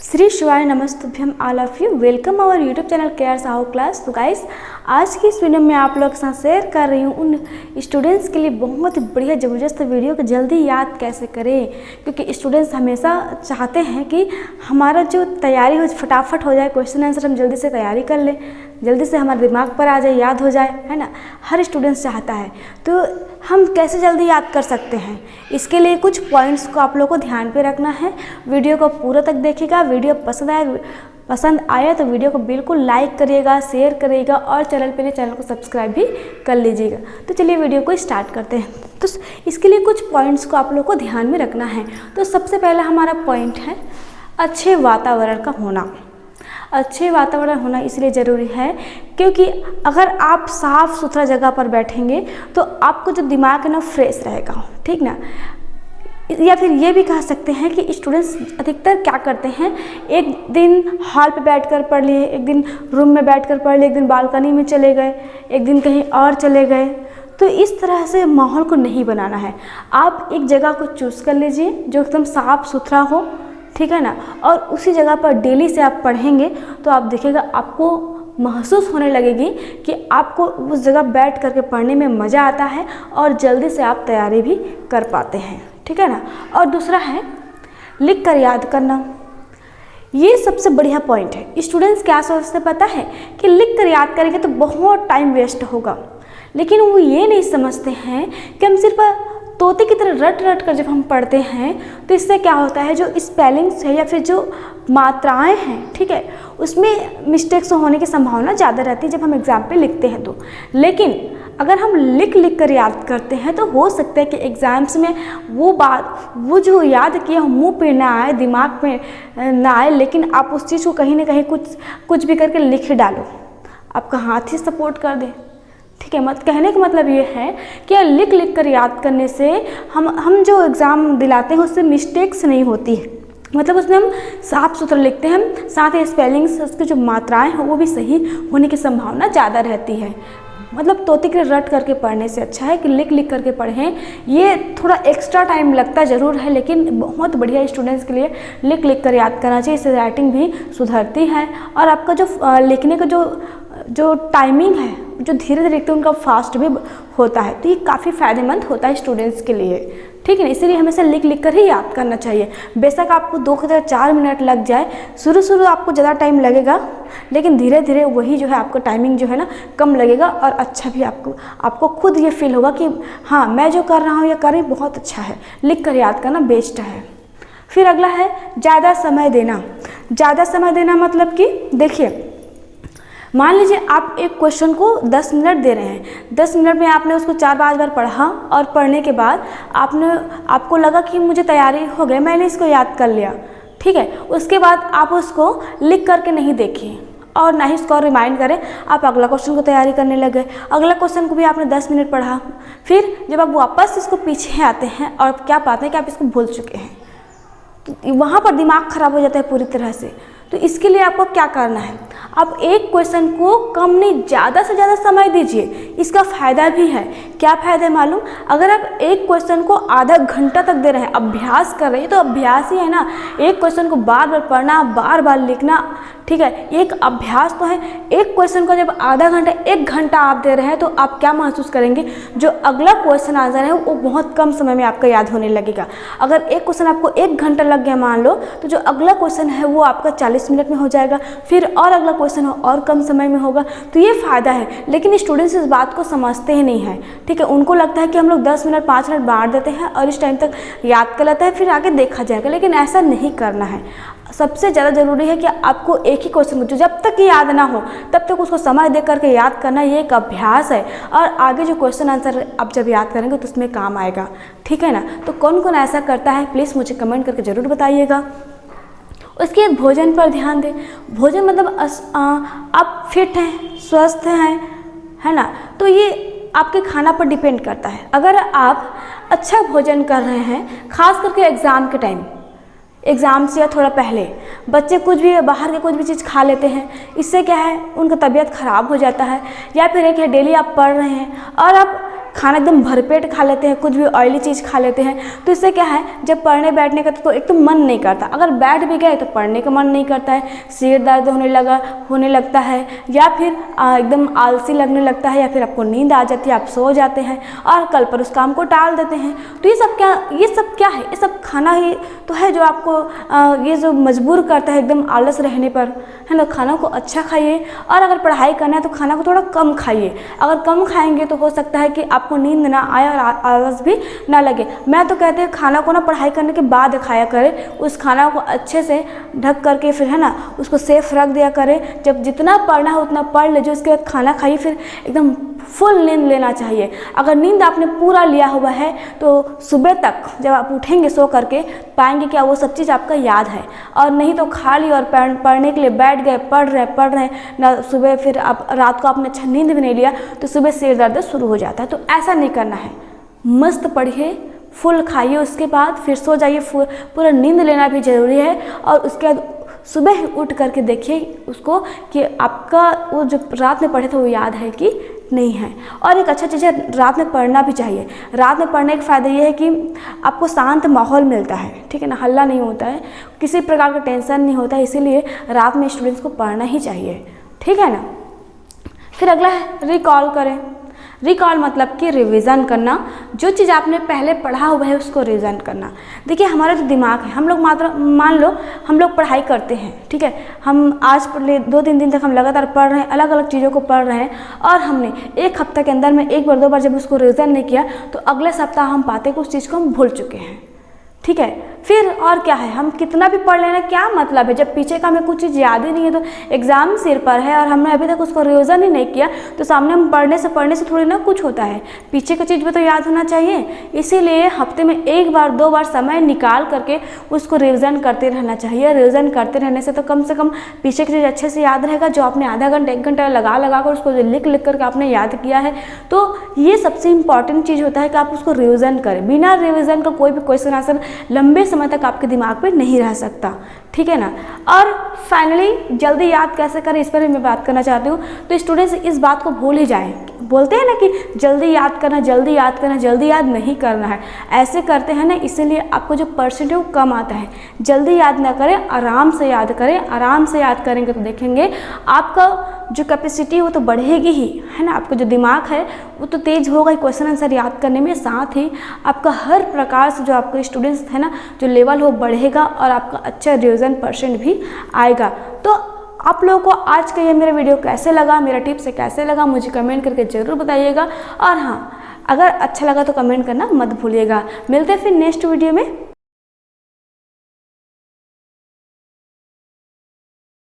श्री शिवाय नमस्तुभ्यम all of you. Welcome our YouTube channel care Sahu class. तो गाइस, आज की इस वीडियो में आप लोग के साथ शेयर कर रही हूँ उन स्टूडेंट्स के लिए बहुत बढ़िया ज़बरदस्त वीडियो को जल्दी याद कैसे करें, क्योंकि स्टूडेंट्स हमेशा चाहते हैं कि हमारा जो तैयारी हो फटाफट हो जाए, क्वेश्चन आंसर हम जल्दी से तैयारी कर लें, जल्दी से हमारे दिमाग पर आ जाए, याद हो जाए, है ना। हर स्टूडेंट्स चाहता है। तो हम कैसे जल्दी याद कर सकते हैं, इसके लिए कुछ पॉइंट्स को आप लोगों को ध्यान पे रखना है। वीडियो को पूरा तक देखिएगा। वीडियो पसंद आया तो वीडियो को बिल्कुल लाइक करिएगा, शेयर करिएगा और चैनल को सब्सक्राइब भी कर लीजिएगा। तो चलिए वीडियो को स्टार्ट करते हैं। तो इसके लिए कुछ पॉइंट्स को आप लोगों को ध्यान में रखना है। तो सबसे पहला हमारा पॉइंट है अच्छे वातावरण का होना। अच्छे वातावरण होना इसलिए ज़रूरी है क्योंकि अगर आप साफ़ सुथरा जगह पर बैठेंगे तो आपको जो दिमाग है ना फ्रेश रहेगा, ठीक ना। या फिर ये भी कह सकते हैं कि स्टूडेंट्स अधिकतर क्या करते हैं, एक दिन हॉल पे बैठकर पढ़ लिए, एक दिन रूम में बैठकर पढ़ लिए, एक दिन बालकनी में चले गए, एक दिन कहीं और चले गए। तो इस तरह से माहौल को नहीं बनाना है। आप एक जगह को चूज़ कर लीजिए जो एकदम साफ़ सुथरा हो, ठीक है ना, और उसी जगह पर डेली से आप पढ़ेंगे तो आप देखिएगा आपको महसूस होने लगेगी कि आपको उस जगह बैठ करके पढ़ने में मज़ा आता है और जल्दी से आप तैयारी भी कर पाते हैं, ठीक है ना। और दूसरा है लिख कर याद करना। ये सबसे बढ़िया पॉइंट है। स्टूडेंट्स क्या सोचते पता है कि लिख कर याद करेंगे तो बहुत टाइम वेस्ट होगा, लेकिन वो ये नहीं समझते हैं कि हम सिर्फ तोते की तरह रट रट कर जब हम पढ़ते हैं तो इससे क्या होता है, जो स्पेलिंग्स है या फिर जो मात्राएं हैं, ठीक है, उसमें मिस्टेक्स होने की संभावना ज़्यादा रहती है जब हम एग्ज़ाम पे लिखते हैं तो। लेकिन अगर हम लिख कर याद करते हैं तो हो सकता है कि एग्ज़ाम्स में वो जो याद किया मुंह पे ना आए, दिमाग पे ना आए, लेकिन आप उस चीज़ को कहीं ना कहीं कुछ भी करके लिख डालो, आपका हाथ ही सपोर्ट कर दे, ठीक है। कहने का मतलब ये है कि लिख कर याद करने से हम जो एग्ज़ाम दिलाते हैं उससे मिस्टेक्स नहीं होती है, मतलब उसमें हम साफ़ सुथरा लिखते हैं, साथ ही स्पेलिंग्स उसकी जो मात्राएं हैं वो भी सही होने की संभावना ज़्यादा रहती है। मतलब तोते के रट करके पढ़ने से अच्छा है कि लिख करके पढ़ें। ये थोड़ा एक्स्ट्रा टाइम लगता ज़रूर है, लेकिन बहुत बढ़िया स्टूडेंट्स के लिए लिख कर याद करना चाहिए। इससे राइटिंग भी सुधरती है और आपका जो लिखने का जो टाइमिंग है, जो धीरे धीरे लिखते हैं उनका फास्ट भी होता है। तो ये काफ़ी फ़ायदेमंद होता है स्टूडेंट्स के लिए, ठीक है ना। इसीलिए हमेशा लिख कर ही याद करना चाहिए। बेशक आपको 2 से 4 मिनट लग जाए, शुरू आपको ज़्यादा टाइम लगेगा, लेकिन धीरे धीरे वही जो है आपका टाइमिंग जो है ना कम लगेगा और अच्छा भी आपको खुद ये फील होगा कि हाँ, मैं जो कर रहा हूँ या कर रही बहुत अच्छा है। लिख कर याद करना बेस्ट है। फिर अगला है ज़्यादा समय देना। ज़्यादा समय देना मतलब कि देखिए, मान लीजिए आप एक क्वेश्चन को 10 मिनट दे रहे हैं, 10 मिनट में आपने उसको 4-5 बार पढ़ा और पढ़ने के बाद आपको लगा कि मुझे तैयारी हो गई, मैंने इसको याद कर लिया, ठीक है। उसके बाद आप उसको लिख करके नहीं देखिए और ना ही उसको रिमाइंड करें, आप अगला क्वेश्चन को तैयारी करने लगे। अगला क्वेश्चन को भी आपने 10 मिनट पढ़ा, फिर जब आप वापस इसको पीछे आते हैं और क्या पाते हैं कि आप इसको भूल चुके हैं, तो वहाँ पर दिमाग खराब हो जाता है पूरी तरह से। तो इसके लिए आपको क्या करना है, आप एक क्वेश्चन को कम नहीं ज़्यादा से ज़्यादा समय दीजिए। इसका फ़ायदा भी है। क्या फ़ायदा है मालूम? अगर आप एक क्वेश्चन को आधा घंटा तक दे रहे हैं, अभ्यास कर रहे हैं, तो अभ्यास ही है ना। एक क्वेश्चन को बार बार पढ़ना, बार बार लिखना, ठीक है, एक अभ्यास तो है। एक क्वेश्चन को जब आधा घंटा 1 घंटा आप दे रहे हैं तो आप क्या महसूस करेंगे, जो अगला क्वेश्चन आंसर है वो बहुत कम समय में आपका याद होने लगेगा। अगर एक क्वेश्चन आपको 1 घंटा लग गया मान लो, तो जो अगला क्वेश्चन है वो आपका 40 मिनट में हो जाएगा, फिर और अगला क्वेश्चन और कम समय में होगा। तो ये फ़ायदा है। लेकिन स्टूडेंट्स इस बात को समझते ही नहीं है, ठीक है। उनको लगता है कि हम लोग 10 मिनट 5 मिनट बांट देते हैं और इस टाइम तक याद कर लेता है, फिर आगे देखा जाएगा, लेकिन ऐसा नहीं करना है। सबसे ज़्यादा ज़रूरी है कि आपको एक ही क्वेश्चन को जब तक याद ना हो तब तक उसको समय दे करके याद करना, ये एक अभ्यास है और आगे जो क्वेश्चन आंसर आप जब याद करेंगे तो उसमें काम आएगा, ठीक है ना। तो कौन कौन ऐसा करता है प्लीज़ मुझे कमेंट करके ज़रूर बताइएगा। उसके बाद भोजन पर ध्यान दें। भोजन मतलब आप फिट हैं, स्वस्थ हैं, है ना, तो ये आपके खाना पर डिपेंड करता है। अगर आप अच्छा भोजन कर रहे हैं, खास करके एग्ज़ाम के टाइम, एग्ज़ाम से या थोड़ा पहले बच्चे कुछ भी बाहर के कुछ भी चीज़ खा लेते हैं, इससे क्या है उनका तबीयत ख़राब हो जाता है। या फिर एक है डेली आप पढ़ रहे हैं और आप खाना एकदम भरपेट खा लेते हैं, कुछ भी ऑयली चीज़ खा लेते हैं, तो इससे क्या है जब पढ़ने बैठने का तो एक तो मन नहीं करता, अगर बैठ भी गए तो पढ़ने का मन नहीं करता है, सिर दर्द होने लगता है, या फिर एकदम आलसी लगने लगता है, या फिर आपको नींद आ जाती है, आप सो जाते हैं और कल पर उस काम को टाल देते हैं। तो ये सब क्या है, ये सब खाना ही तो है जो आपको ये जो मजबूर करता है एकदम आलस रहने पर, है ना। खाना को अच्छा खाइए, और अगर पढ़ाई करना है तो खाना को थोड़ा कम खाइए। अगर कम खाएंगे तो हो सकता है कि आपको नींद ना आए और आलस भी ना लगे। मैं तो कहते हैं खाना को ना पढ़ाई करने के बाद खाया करें, उस खाना को अच्छे से ढक करके फिर, है ना, उसको सेफ रख दिया करें। जब जितना पढ़ना है उतना पढ़ लीजिए, उसके बाद खाना खाइए, फिर एकदम फुल नींद लेना चाहिए। अगर नींद आपने पूरा लिया हुआ है तो सुबह तक जब आप उठेंगे सो करके पाएंगे क्या वो सब चीज़ आपका याद है, और नहीं तो खा ली और पढ़ने के लिए बैठ गए, पढ़ रहे ना, सुबह फिर आप रात को आपने अच्छा नींद भी नहीं लिया तो सुबह सिर दर्द शुरू हो जाता है। तो ऐसा नहीं करना है, मस्त पढ़िए, फुल खाइए, उसके बाद फिर सो जाइए। पूरा नींद लेना भी ज़रूरी है, और उसके बाद सुबह उठ करके देखिए उसको कि आपका वो जो रात में पढ़े थे वो याद है कि नहीं है। और एक अच्छा चीज़ है, रात में पढ़ना भी चाहिए। रात में पढ़ने का फ़ायदा ये है कि आपको शांत माहौल मिलता है, ठीक है ना, हल्ला नहीं होता है, किसी प्रकार का टेंशन नहीं होता है, इसीलिए रात में स्टूडेंट्स को पढ़ना ही चाहिए, ठीक है ना। फिर अगला है रिकॉल करें। रिकॉल मतलब कि रिवीजन करना, जो चीज़ आपने पहले पढ़ा हुआ है उसको रिवीजन करना। देखिए हमारा जो दिमाग है, हम लोग मान लो हम लोग पढ़ाई करते हैं, ठीक है, हम आज 2-3 दिन तक हम लगातार पढ़ रहे हैं, अलग अलग चीज़ों को पढ़ रहे हैं, और हमने एक हफ्ते के अंदर में एक बार 2 बार जब उसको रिवीजन नहीं किया तो अगले सप्ताह हम पाते कि उस चीज़ को हम भूल चुके हैं, ठीक है। फिर और क्या है, हम कितना भी पढ़ लेना क्या मतलब है, जब पीछे का हमें कुछ चीज़ याद ही नहीं है, तो एग्ज़ाम सिर पर है और हमने अभी तक उसको रिवीजन ही नहीं किया, तो सामने हम पढ़ने से थोड़ी ना कुछ होता है, पीछे का चीज़ भी तो याद होना चाहिए। इसीलिए हफ्ते में 1 बार 2 बार समय निकाल करके उसको रिवीजन करते रहना चाहिए। रिवीजन करते रहने से तो कम पीछे की चीज़ अच्छे से याद रहेगा, जो आपने आधा घंटा 1 घंटा लगा कर उसको लिख करके आपने याद किया है। तो ये सबसे इम्पॉर्टेंट चीज़ होता है कि आप उसको रिवीजन करें। बिना रिवीजन का कोई भी क्वेश्चन आंसर लंबे समय तक आपके दिमाग पे नहीं रह सकता, ठीक है ना। और फाइनली जल्दी याद कैसे करें, इस पर भी मैं बात करना चाहती हूँ। तो स्टूडेंट्स इस बात को भूल ही जाएं, बोलते हैं ना कि जल्दी याद करना, जल्दी याद नहीं करना है, ऐसे करते हैं ना, इसीलिए आपको जो परसेंट है वो कम आता है। जल्दी याद ना करें, आराम से याद करें। आराम से याद करेंगे तो देखेंगे आपका जो कैपेसिटी वो तो बढ़ेगी ही, है ना, आपका जो दिमाग है वो तो तेज़ होगा ही क्वेश्चन आंसर याद करने में, साथ ही आपका हर प्रकार से जो आपके स्टूडेंट्स है ना जो लेवल हो बढ़ेगा, और आपका अच्छा रिवीजन परसेंट भी आएगा। तो आप लोगों को आज का ये मेरा वीडियो कैसे लगा, मेरा टिप्स से कैसे लगा, मुझे कमेंट करके ज़रूर बताइएगा। और हाँ, अगर अच्छा लगा तो कमेंट करना मत भूलिएगा। मिलते हैं फिर नेक्स्ट वीडियो में।